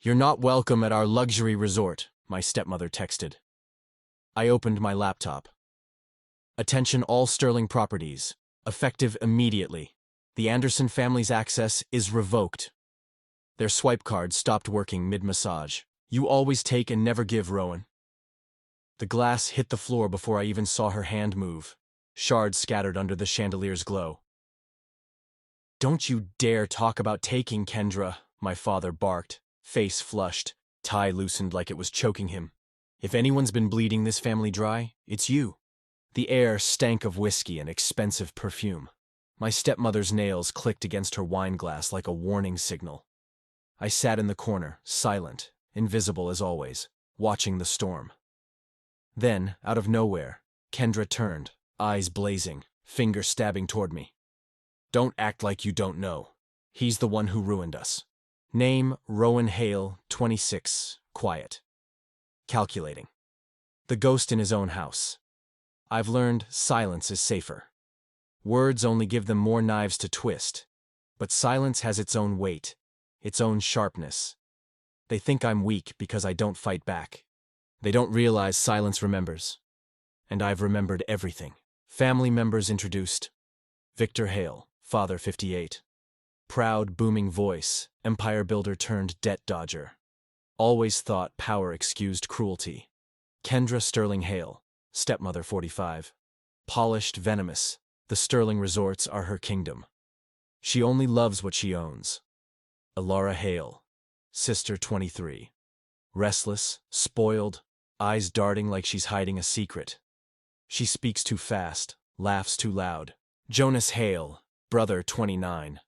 "You're not welcome at our luxury resort," my stepmother texted. I opened my laptop. "Attention all Sterling properties. Effective immediately. The Anderson family's access is revoked." Their swipe card stopped working mid-massage. "You always take and never give, Rowan." The glass hit the floor before I even saw her hand move. Shards scattered under the chandelier's glow. "Don't you dare talk about taking, Kendra," my father barked, face flushed, tie loosened like it was choking him. "If anyone's been bleeding this family dry, it's you." The air stank of whiskey and expensive perfume. My stepmother's nails clicked against her wine glass like a warning signal. I sat in the corner, silent, invisible as always, watching the storm. Then, out of nowhere, Kendra turned, eyes blazing, finger stabbing toward me. "Don't act like you don't know. He's the one who ruined us. Name, Rowan Hale, 26, quiet. Calculating. The ghost in his own house. I've learned silence is safer. Words only give them more knives to twist, but silence has its own weight, its own sharpness. They think I'm weak because I don't fight back. They don't realize silence remembers. And I've remembered everything." Family members introduced. Victor Hale, father 58. Proud, booming voice, empire builder turned debt dodger. Always thought power excused cruelty. Kendra Sterling Hale, stepmother 45. Polished, venomous, the Sterling resorts are her kingdom. She only loves what she owns. Alara Hale, sister 23. Restless, spoiled, eyes darting like she's hiding a secret. She speaks too fast, laughs too loud. Jonas Hale, brother 29.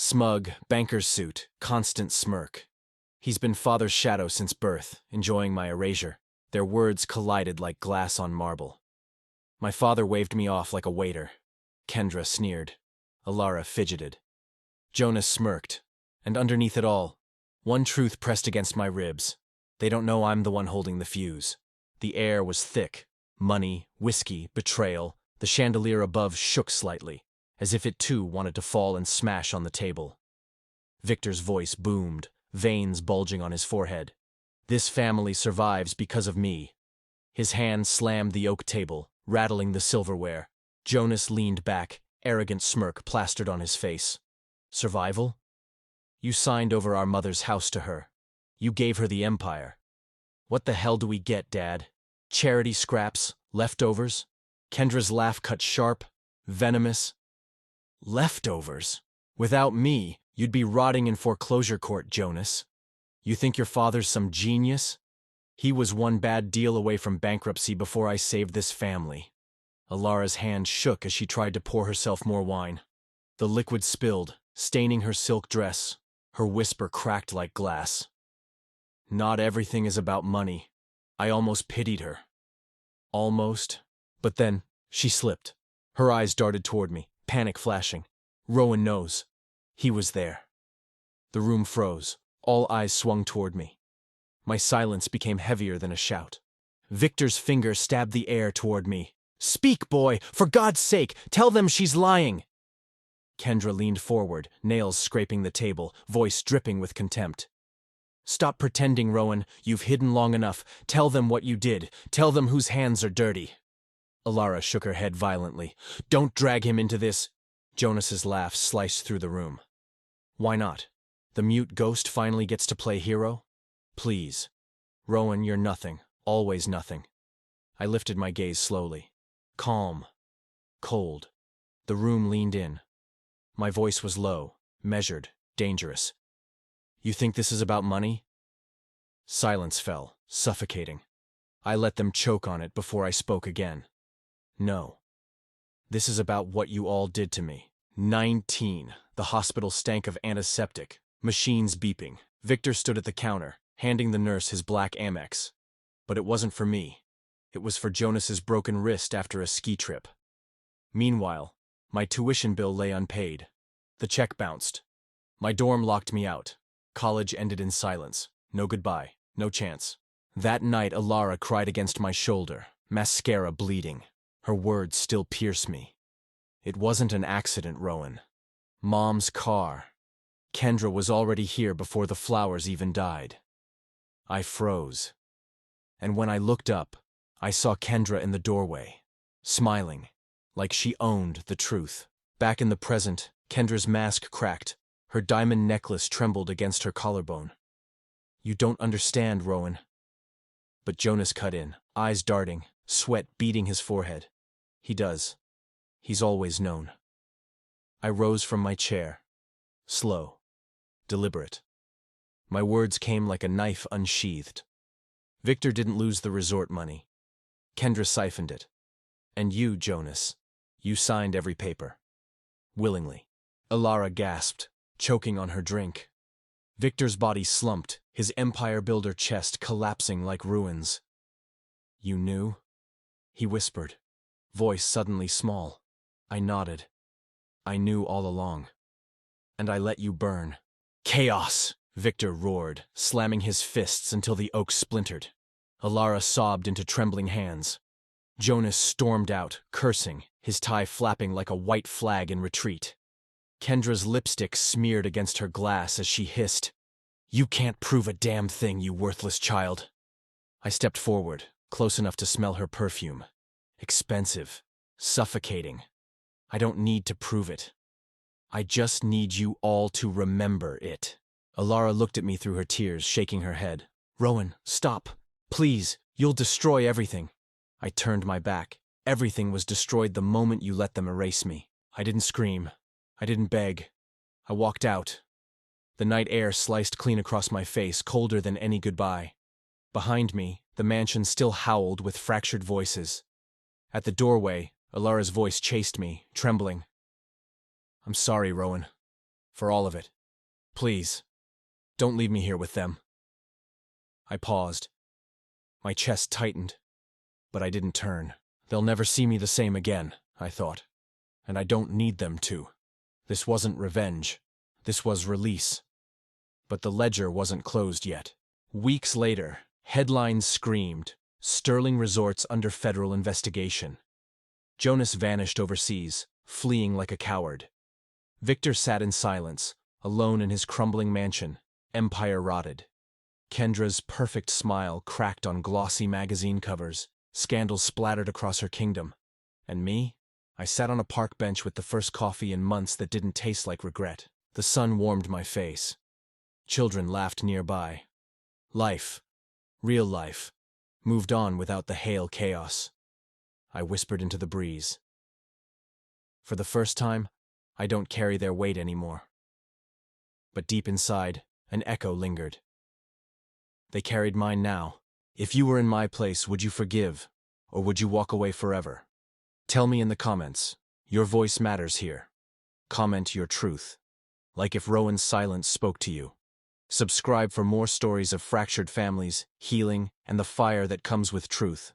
Smug, banker's suit, constant smirk. He's been father's shadow since birth, enjoying my erasure. Their words collided like glass on marble. My father waved me off like a waiter. Kendra sneered. Alara fidgeted. Jonas smirked. And underneath it all, one truth pressed against my ribs. They don't know I'm the one holding the fuse. The air was thick. Money, whiskey, betrayal. The chandelier above shook slightly, as if it too wanted to fall and smash on the table. Victor's voice boomed, veins bulging on his forehead. "This family survives because of me." His hand slammed the oak table, rattling the silverware. Jonas leaned back, arrogant smirk plastered on his face. "Survival? You signed over our mother's house to her. You gave her the empire. What the hell do we get, Dad? Charity scraps? Leftovers?" Kendra's laugh cut sharp, venomous. "Leftovers? Without me, you'd be rotting in foreclosure court, Jonas. You think your father's some genius? He was one bad deal away from bankruptcy before I saved this family." Alara's hand shook as she tried to pour herself more wine. The liquid spilled, staining her silk dress. Her whisper cracked like glass. "Not everything is about money." I almost pitied her. Almost. But then, she slipped. Her eyes darted toward me, panic flashing. "Rowan knows." He was there. The room froze. All eyes swung toward me. My silence became heavier than a shout. Victor's finger stabbed the air toward me. "Speak, boy! For God's sake, tell them she's lying!" Kendra leaned forward, nails scraping the table, voice dripping with contempt. "Stop pretending, Rowan. You've hidden long enough. Tell them what you did. Tell them whose hands are dirty." Alara shook her head violently. "Don't drag him into this." Jonas's laugh sliced through the room. "Why not? The mute ghost finally gets to play hero? Please. Rowan, you're nothing. Always nothing." I lifted my gaze slowly. Calm. Cold. The room leaned in. My voice was low, measured, dangerous. "You think this is about money?" Silence fell, suffocating. I let them choke on it before I spoke again. "No. This is about what you all did to me." 19. The hospital stank of antiseptic, machines beeping. Victor stood at the counter, handing the nurse his black Amex. But it wasn't for me. It was for Jonas's broken wrist after a ski trip. Meanwhile, my tuition bill lay unpaid. The check bounced. My dorm locked me out. College ended in silence. No goodbye. No chance. That night, Alara cried against my shoulder, mascara bleeding. Her words still pierce me. "It wasn't an accident, Rowan. Mom's car. Kendra was already here before the flowers even died." I froze. And when I looked up, I saw Kendra in the doorway, smiling, like she owned the truth. Back in the present, Kendra's mask cracked. Her diamond necklace trembled against her collarbone. "You don't understand, Rowan." But Jonas cut in, eyes darting, sweat beading his forehead. "He does. He's always known." I rose from my chair, slow, deliberate. My words came like a knife unsheathed. Victor didn't lose the resort money. Kendra siphoned it. And you, Jonas, you signed every paper. Willingly. Alara gasped, choking on her drink. Victor's body slumped, his empire builder chest collapsing like ruins. "You knew?" he whispered, voice suddenly small. I nodded. "I knew all along. And I let you burn." "Chaos!" Victor roared, slamming his fists until the oak splintered. Alara sobbed into trembling hands. Jonas stormed out, cursing, his tie flapping like a white flag in retreat. Kendra's lipstick smeared against her glass as she hissed, "You can't prove a damn thing, you worthless child." I stepped forward, close enough to smell her perfume. Expensive, suffocating. "I don't need to prove it. I just need you all to remember it." Alara looked at me through her tears, shaking her head. "Rowan, stop. Please, you'll destroy everything." I turned my back. Everything was destroyed the moment you let them erase me. I didn't scream. I didn't beg. I walked out. The night air sliced clean across my face, colder than any goodbye. Behind me, the mansion still howled with fractured voices. At the doorway, Alara's voice chased me, trembling. "I'm sorry, Rowan. For all of it. Please, don't leave me here with them." I paused. My chest tightened, but I didn't turn. They'll never see me the same again, I thought. And I don't need them to. This wasn't revenge. This was release. But the ledger wasn't closed yet. Weeks later, headlines screamed, "Sterling Resorts under federal investigation." Jonas vanished overseas, fleeing like a coward. Victor sat in silence, alone in his crumbling mansion, empire rotted. Kendra's perfect smile cracked on glossy magazine covers, scandals splattered across her kingdom. And me? I sat on a park bench with the first coffee in months that didn't taste like regret. The sun warmed my face. Children laughed nearby. Life, real life, moved on without the hail chaos. I whispered into the breeze. For the first time, I don't carry their weight anymore. But deep inside, an echo lingered. They carried mine now. If you were in my place, would you forgive, or would you walk away forever? Tell me in the comments. Your voice matters here. Comment your truth. Like if Rowan's silence spoke to you. Subscribe for more stories of fractured families, healing, and the fire that comes with truth.